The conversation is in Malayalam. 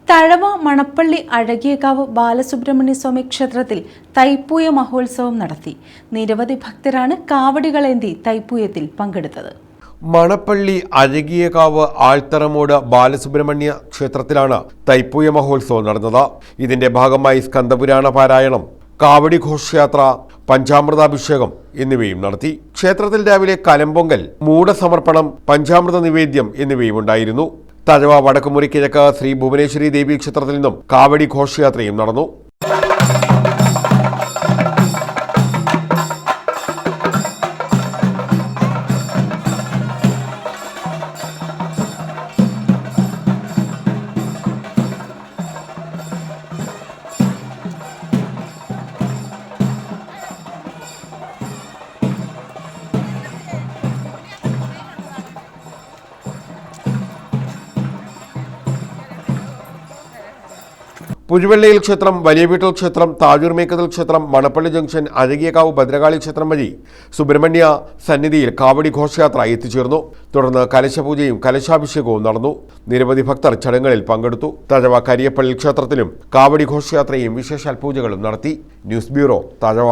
തഴവ മണപ്പള്ളി അഴകിയകാവ് ബാലസുബ്രഹ്മണ്യ സ്വാമി ക്ഷേത്രത്തിൽ തൈപ്പൂയ മഹോത്സവം നടത്തി. നിരവധി ഭക്തരാണ് കാവടികളേന്തി തൈപ്പൂയത്തിൽ പങ്കെടുത്തത്. മണപ്പള്ളി അഴകിയകാവ് ആൽത്തറമോട് ബാലസുബ്രഹ്മണ്യ ക്ഷേത്രത്തിലാണ് തൈപ്പൂയ മഹോത്സവം നടന്നത്. ഇതിന്റെ ഭാഗമായി സ്കന്ദപുരാണ പാരായണം, കാവടി ഘോഷയാത്ര, പഞ്ചാമൃതാഭിഷേകം എന്നിവയും നടത്തി. ക്ഷേത്രത്തിൽ രാവിലെ കലംപൊങ്കൽ, മൂഢസമർപ്പണം, പഞ്ചാമൃത നിവേദ്യം എന്നിവയും ഉണ്ടായിരുന്നു. തഴവ വടക്കുമുറി കിഴക്ക് ശ്രീ ഭുവനേശ്വരി ദേവി ക്ഷേത്രത്തിൽ നിന്നും കാവടി ഘോഷയാത്രയും നടന്നു. പുഴുവെള്ളയിൽ ക്ഷേത്രം, വലിയ വീട്ടൽ ക്ഷേത്രം, താഴൂർ മേക്കതൽ ക്ഷേത്രം, മണപ്പള്ളി ജംഗ്ഷൻ, അഴകിയകാവ് ഭദ്രകാളി ക്ഷേത്രം വഴി സുബ്രഹ്മണ്യ സന്നിധിയിൽ കാവടി ഘോഷയാത്ര എത്തിച്ചേർന്നു. തുടർന്ന് കലശപൂജയും കലശാഭിഷേകവും നടന്നു. നിരവധി ഭക്തർ ചടങ്ങുകളിൽ പങ്കെടുത്തു. തഴവ കരിയപ്പള്ളി ക്ഷേത്രത്തിലും കാവടി ഘോഷയാത്രയും വിശേഷാൽ പൂജകളും നടത്തി. News bureau, Thazhava.